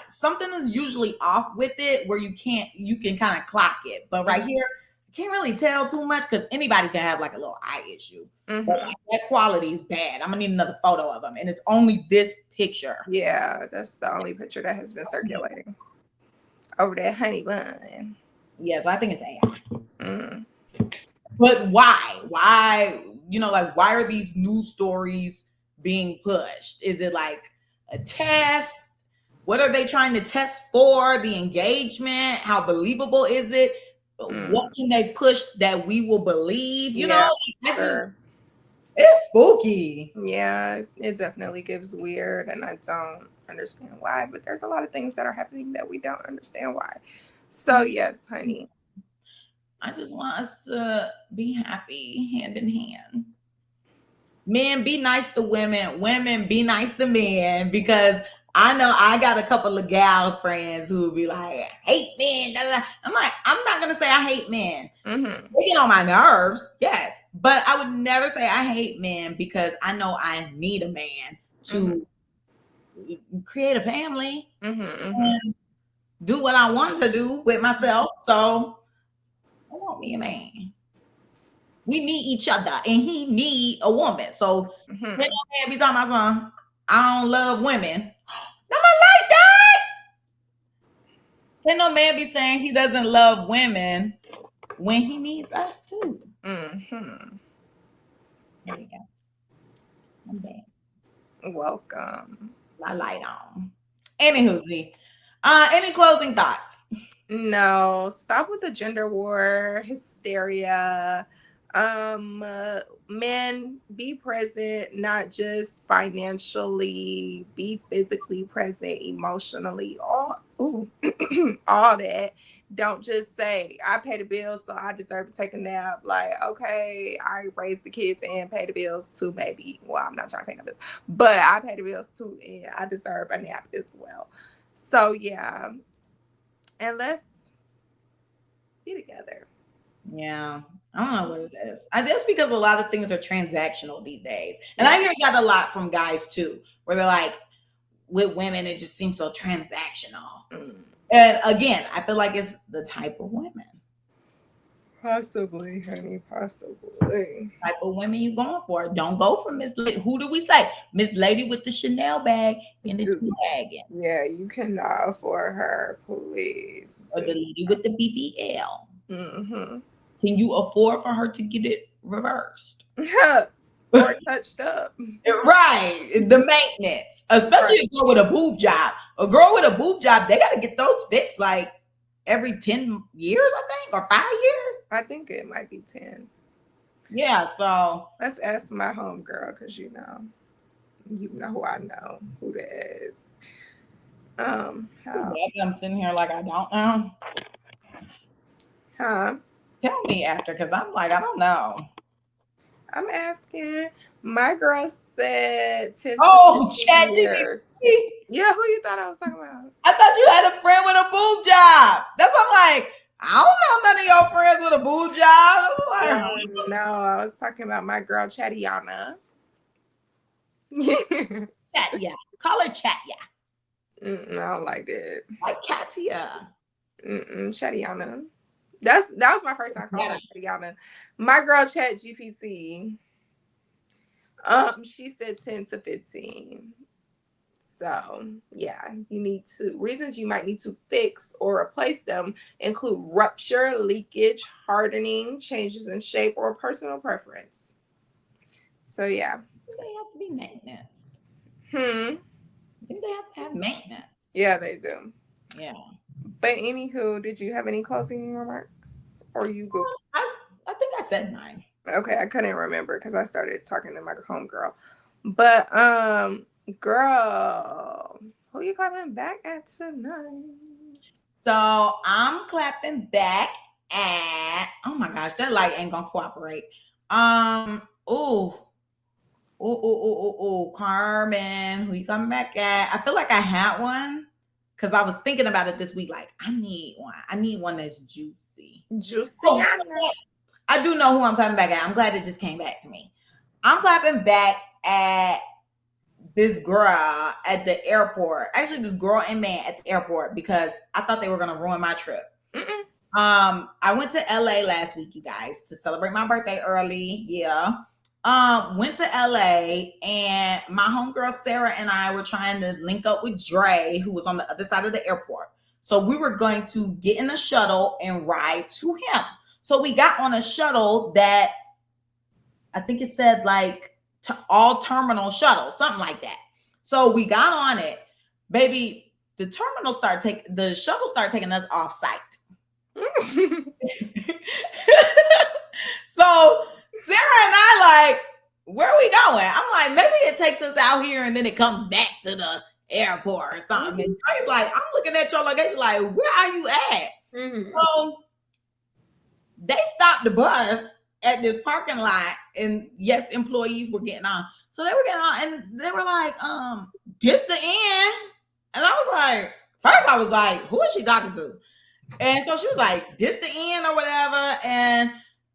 something is usually off with it where you can kind of clock it. But right here, you can't really tell too much, because anybody can have like a little eye issue. But like, that quality is bad. I'm gonna need another photo of them, and it's only this picture. Yeah, that's the only picture that has been circulating over that honey bun. Yes, I think it's AI. But why? Why? Like, why are these news stories being pushed? Is it like a test? What are they trying to test for? The engagement? How believable is it? What can they push that we will believe? It's spooky. Yeah, it definitely gives weird, and I don't understand why, but there's a lot of things that are happening that we don't understand why. So yes, honey, I just want us to be happy hand in hand. Men, be nice to women. Women, be nice to men, because I know I got a couple of gal friends who will be like, hate men. Da, da, da. I'm like, I'm not going to say I hate men. They get on my nerves, yes. But I would never say I hate men, because I know I need a man to create a family Mm-hmm. and do what I want to do with myself. So I want me a man. We need each other, and he need a woman. So Mm-hmm. man be talking about something, I don't love women. Now my light died. Can no man be saying he doesn't love women when he needs us too? Mm-hmm. There we go. I'm back. Welcome. My light on. Anywho, Z. Any closing thoughts? No, stop with the gender war hysteria. Men, be present, not just financially, be physically present, emotionally, all all that. Don't just say I pay the bills, so I deserve to take a nap. Like, okay, I raised the kids and pay the bills too, maybe. Well, I'm not trying to pay no bills, but I pay the bills too, and I deserve a nap as well. So yeah, and let's be together. Yeah, I don't know what it is. I guess because a lot of things are transactional these days, and I hear that a lot from guys too, where they're like, with women, it just seems so transactional. And again, I feel like it's the type of women. Possibly, honey, possibly. Type of women you going for. Don't go for Miss Lady. Who do we say? Miss Lady with the Chanel bag and the wagon. Yeah, you cannot afford her, please. Or the lady with the BBL. Mm-hmm. Can you afford for her to get it reversed? Or touched up. Right. The maintenance. Especially a girl with a boob job. A girl with a boob job, they got to get those fixed like every 10 years, I think, or 5 years. I think it might be 10. Yeah, so let's ask my homegirl, because you know who I know who that is. How? I'm sitting here like I don't know. Huh? Tell me after, because I'm like, I don't know. I'm asking. My girl said 10 Chat years. Yeah, who you thought I was talking about? I thought you had a friend with a boob job. That's what I'm like. I don't know none of your friends with a boob job. No, I was talking about my girl Chatiana. Chatya. Call her Chatya. I don't like it. Like Katia. Chatiana. That was my first time calling her Chatiana. My girl Chat GPC. She said 10 to 15. So yeah, reasons you might need to fix or replace them include rupture, leakage, hardening, changes in shape, or personal preference. So yeah. They have to be maintenance. I think they have to have maintenance. Yeah, they do. Yeah. But anywho, did you have any closing remarks? Or you go? I think I said mine. Okay, I couldn't remember because I started talking to my homegirl. But girl, who you clapping back at tonight? So I'm clapping back at, oh my gosh, that light ain't gonna cooperate. Carmen, who you coming back at? I feel like I had one because I was thinking about it this week. Like, I need one. I need one that's juicy. Juicy. I do know who I'm coming back at. I'm glad it just came back to me. I'm clapping back at this girl at the airport. Actually, this girl and man at the airport, because I thought they were gonna ruin my trip. I went to LA last week, you guys, to celebrate my birthday early. Yeah. Went to LA, and my homegirl Sarah and I were trying to link up with Dre, who was on the other side of the airport. So we were going to get in a shuttle and ride to him. So we got on a shuttle that I think it said like all terminal shuttle, something like that. So we got on it, baby. The shuttle started taking us off site. So Sarah and I like, where are we going? I'm like, maybe it takes us out here and then it comes back to the airport or something. And Trey's like, I'm looking at your location like, where are you at? So they stopped the bus at this parking lot, and yes, employees were getting on. So they were getting on, and they were like, this the end. And I was like, first I was like, who is she talking to? And so she was like, this the end or whatever. And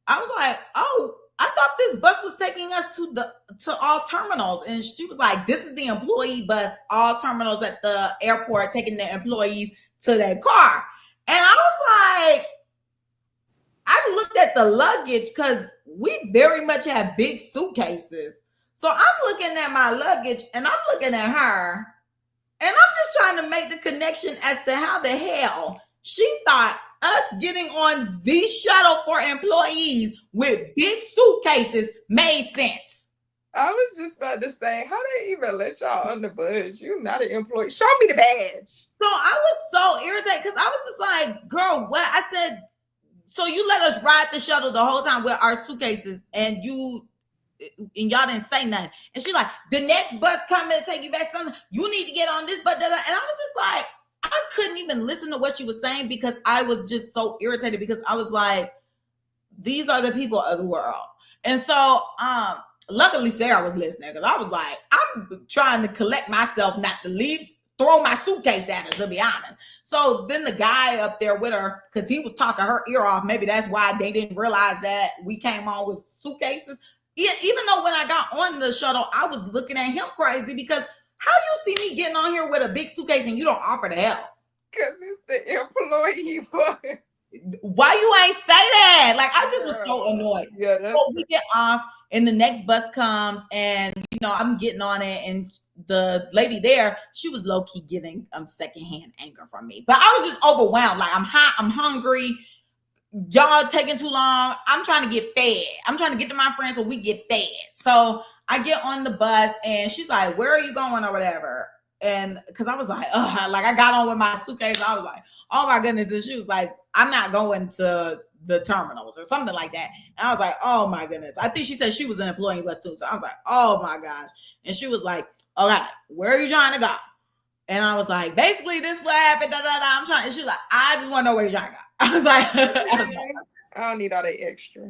I was like, oh, I thought this bus was taking us to all terminals. And she was like, this is the employee bus, all terminals at the airport, taking the employees to their car. And I was like, I looked at the luggage because we very much have big suitcases. So I'm looking at my luggage and I'm looking at her. And I'm just trying to make the connection as to how the hell she thought us getting on the shuttle for employees with big suitcases made sense. I was just about to say, how they even let y'all on the bus? You're not an employee. Show me the badge. So I was so irritated because I was just like, girl, what? I said, so you let us ride the shuttle the whole time with our suitcases and y'all didn't say nothing. And she's like, the next bus coming to take you back something. You need to get on this bus. And I was just like, I couldn't even listen to what she was saying because I was just so irritated because I was like, these are the people of the world. And so luckily Sarah was listening because I was like, I'm trying to collect myself not to throw my suitcase at her, to be honest. So then the guy up there with her, because he was talking her ear off, maybe that's why they didn't realize that we came on with suitcases. Even though when I got on the shuttle, I was looking at him crazy because how you see me getting on here with a big suitcase and you don't offer to help? Because it's the employee bus. Why you ain't say that? Like, I just was so annoyed. Yeah, so we get off and the next bus comes and, I'm getting on it and the lady there, she was low-key getting secondhand anger from me. But I was just overwhelmed. Like, I'm hot, I'm hungry. Y'all taking too long. I'm trying to get fed. I'm trying to get to my friends so we get fed. So I get on the bus and she's like, where are you going or whatever? And because I was like, I got on with my suitcase. I was like, oh my goodness. And she was like, I'm not going to the terminals or something like that. And I was like, oh my goodness. I think she said she was an employee bus too. So I was like, oh my gosh. And she was like, okay, where are you trying to go? And I was like, basically, this is what happened. I'm trying. And she was like, I just want to know where you're trying to go. I was like, I don't need all that extra.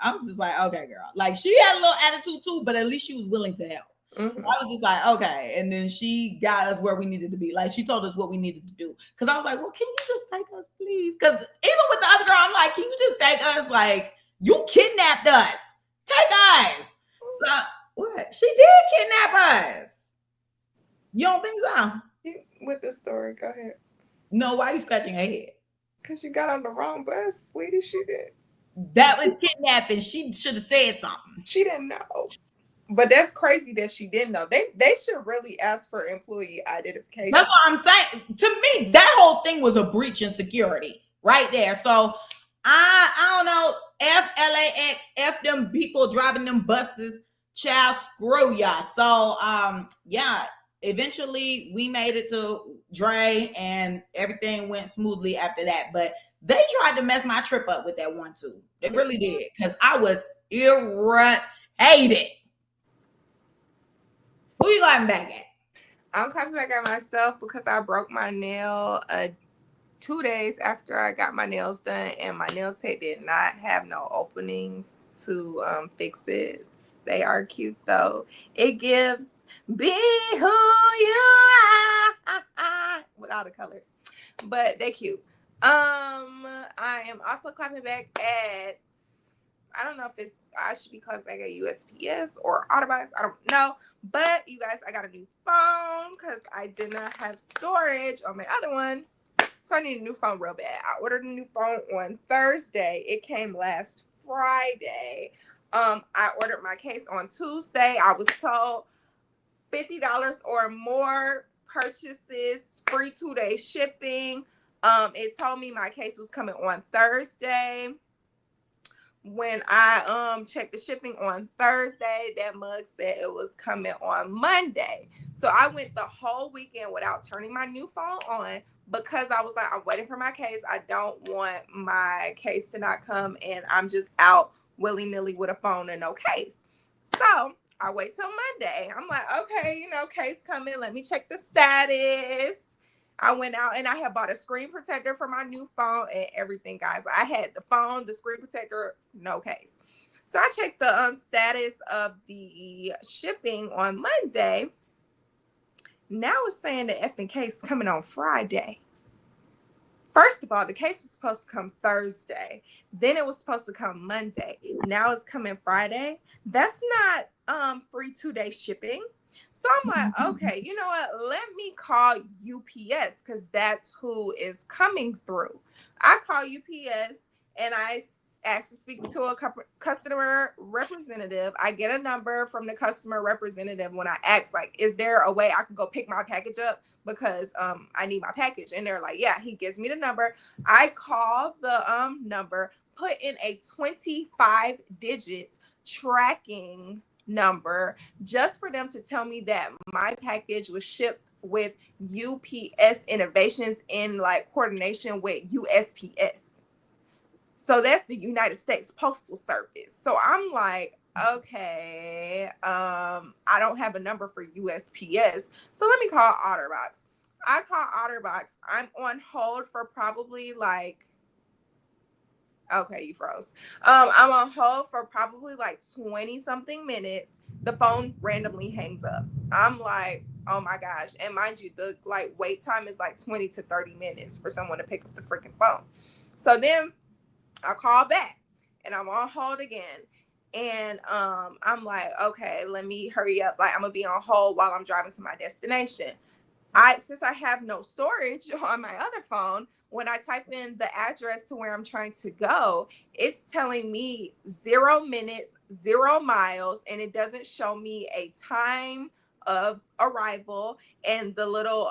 I was just like, okay, girl. Like, she had a little attitude too, but at least she was willing to help. Mm-hmm. I was just like, okay. And then she got us where we needed to be. Like, she told us what we needed to do. Because I was like, well, can you just take us, please? Because even with the other girl, I'm like, can you just take us? Like, you kidnapped us. Take us. So, what? She did kidnap us. You don't think so? With the story, go ahead. No, why are you scratching your head? Because you got on the wrong bus, sweetie. She did. That was kidnapping. She should have said something. She didn't know. But that's crazy that she didn't know. They should really ask for employee identification. That's what I'm saying. To me, that whole thing was a breach in security right there. So I don't know. F-LAX, F them people driving them buses. Child, screw y'all. So yeah. Eventually we made it to Dre and everything went smoothly after that. But they tried to mess my trip up with that one too. They really did. Because I was irritated. Who you clapping back at? I'm clapping back at myself because I broke my nail 2 days after I got my nails done. And my nail tech did not have no openings to fix it. They are cute though. It gives be who you are with all the colors, but they cute. I am also clapping back at, I don't know if I should be clapping back at USPS or Autobox. I don't know, but you guys, I got a new phone because I did not have storage on my other one, so I need a new phone real bad. I ordered a new phone on Thursday. It came last Friday. I ordered my case on Tuesday. I was told $50 or more purchases, free 2-day shipping. It told me my case was coming on Thursday. When I checked the shipping on Thursday, that mug said it was coming on Monday. So I went the whole weekend without turning my new phone on because I was like, I'm waiting for my case. I don't want my case to not come and I'm just out willy-nilly with a phone and no case. So I wait till Monday. I'm like, okay, case coming. Let me check the status. I went out and I had bought a screen protector for my new phone and everything, guys. I had the phone, the screen protector, no case. So I checked the status of the shipping on Monday. Now it's saying the effing case coming on Friday. First of all, the case was supposed to come Thursday. Then it was supposed to come Monday. Now it's coming Friday. That's not free 2-day shipping. So I'm like, okay, you know what? Let me call UPS because that's who is coming through. I call UPS and I ask to speak to a customer representative. I get a number from the customer representative when I ask, like, is there a way I can go pick my package up because I need my package? And they're like, yeah. He gives me the number. I call the number, put in a 25 digits tracking number just for them to tell me that my package was shipped with UPS Innovations in like coordination with USPS. So that's the United States Postal Service. So I'm like, okay, I don't have a number for USPS. So let me call OtterBox. I call OtterBox. I'm on hold for probably like, okay, you froze. I'm on hold for probably like 20 something minutes. The phone randomly hangs up. I'm like, oh my gosh. And mind you, the like wait time is like 20 to 30 minutes for someone to pick up the freaking phone. So then I call back and I'm on hold again. And I'm like, okay, let me hurry up. Like I'm gonna be on hold while I'm driving to my destination. Since I have no storage on my other phone, when I type in the address to where I'm trying to go, it's telling me 0 minutes, 0 miles, and it doesn't show me a time of arrival. And the little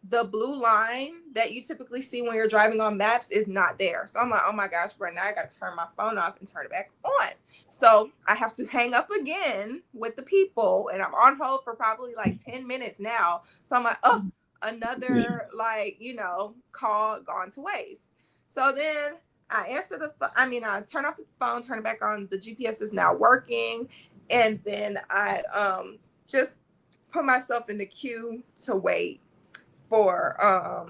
the blue line that you typically see when you're driving on maps is not there. So I'm like, oh my gosh, bro, now I got to turn my phone off and turn it back on. So I have to hang up again with the people and I'm on hold for probably like 10 minutes now. So I'm like, oh, another like, you know, call gone to waste. So then I turn off the phone, turn it back on. The GPS is now working. And then I just put myself in the queue to wait for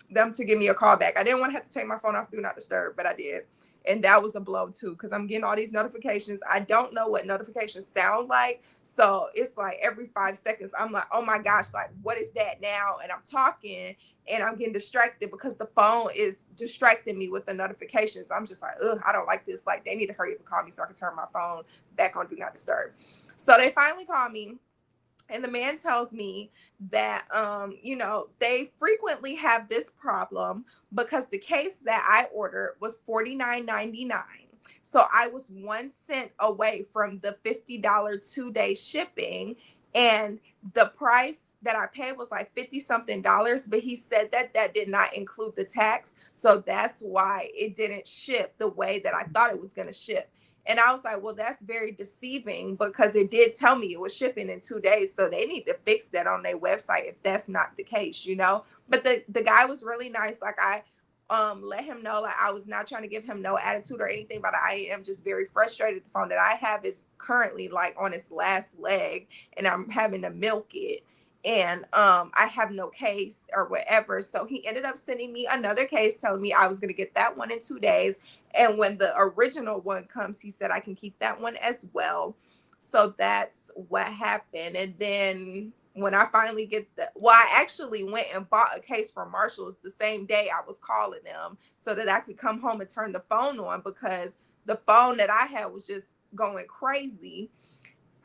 them to give me a call back. I didn't want to have to take my phone off Do Not Disturb, but I did. And that was a blow too, because I'm getting all these notifications. I don't know what notifications sound like. So it's like every 5 seconds, I'm like, oh my gosh, like what is that now? And I'm talking and I'm getting distracted because the phone is distracting me with the notifications. I'm just like, ugh, I don't like this. Like they need to hurry up and call me so I can turn my phone back on Do Not Disturb. So they finally call me. And the man tells me that, you know, they frequently have this problem because the case that I ordered was $49.99. So I was 1 cent away from the $50 2-day shipping. And the price that I paid was like 50 something dollars. But he said that that did not include the tax. So that's why it didn't ship the way that I thought it was going to ship. And I was like, well, that's very deceiving because it did tell me it was shipping in 2 days. So they need to fix that on their website if that's not the case, you know. But the guy was really nice. Like I let him know, like I was not trying to give him no attitude or anything, but I am just very frustrated. The phone that I have is currently like on its last leg and I'm having to milk it. And I have no case or whatever. So he ended up sending me another case telling me I was going to get that one in 2 days. And when the original one comes, he said I can keep that one as well. So that's what happened. And then when I finally I actually went and bought a case from Marshall's the same day I was calling them so that I could come home and turn the phone on because the phone that I had was just going crazy.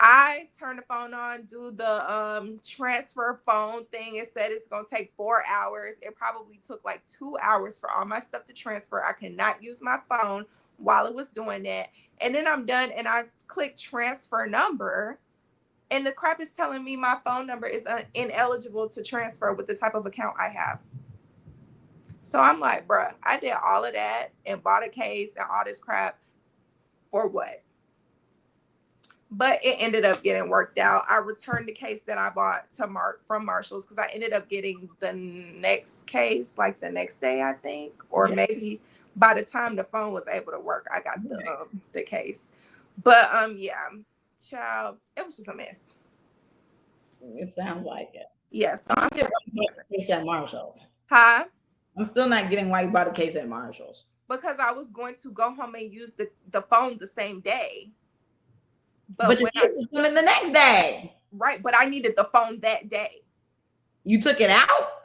I turned the phone on, do the transfer phone thing. It said it's going to take 4 hours. It probably took like 2 hours for all my stuff to transfer. I cannot use my phone while it was doing that. And then I'm done and I click transfer number. And the crap is telling me my phone number is ineligible to transfer with the type of account I have. So I'm like, bruh, I did all of that and bought a case and all this crap for what? But it ended up getting worked out. I returned the case that I bought from Marshall's because I ended up getting the next case like the next day, I think, or maybe by the time the phone was able to work, I got the case. But yeah, child, it was just a mess. It sounds like it. Yes. Yeah, so I'm getting a case at Marshall's. Huh? I'm still not getting why you bought a case at Marshall's. Because I was going to go home and use the phone the same day. But you was coming the next day. Right, but I needed the phone that day. You took it out?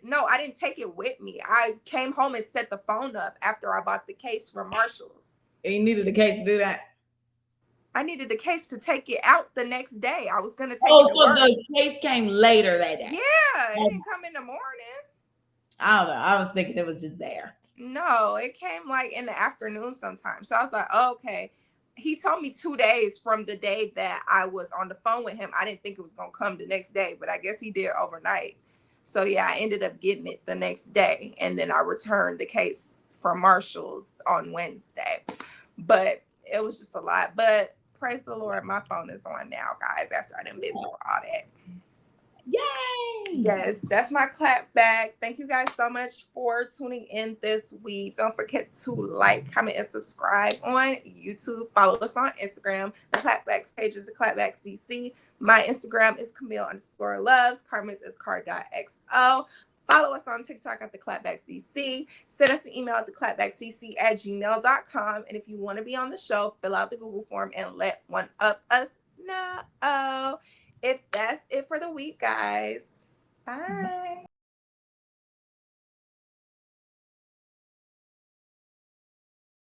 No, I didn't take it with me. I came home and set the phone up after I bought the case from Marshall's. And you needed a case to do that? I needed the case to take it out the next day. I was going to take Oh, it to so work. the case came later that day. Yeah, it didn't come in the morning. I don't know. I was thinking it was just there. No, it came like in the afternoon sometime. So I was like, oh, okay. He told me 2 days from the day that I was on the phone with him. I didn't think it was going to come the next day, but I guess he did overnight. So yeah, I ended up getting it the next day. And then I returned the case from Marshall's on Wednesday. But it was just a lot. But praise the Lord, my phone is on now, guys, after I done been through all that. Yay! Yes, that's my clap back. Thank you guys so much for tuning in this week. Don't forget to like, comment, and subscribe on YouTube. Follow us on Instagram. The Clapback's page is the ClapbackCC. My Instagram is Camille_loves. Carmen's is car.xo. Follow us on TikTok at the ClapbackCC. Send us an email at theclapbackcc@gmail.com. And if you want to be on the show, fill out the Google form and let one of us know. If that's it for the week, guys. Bye.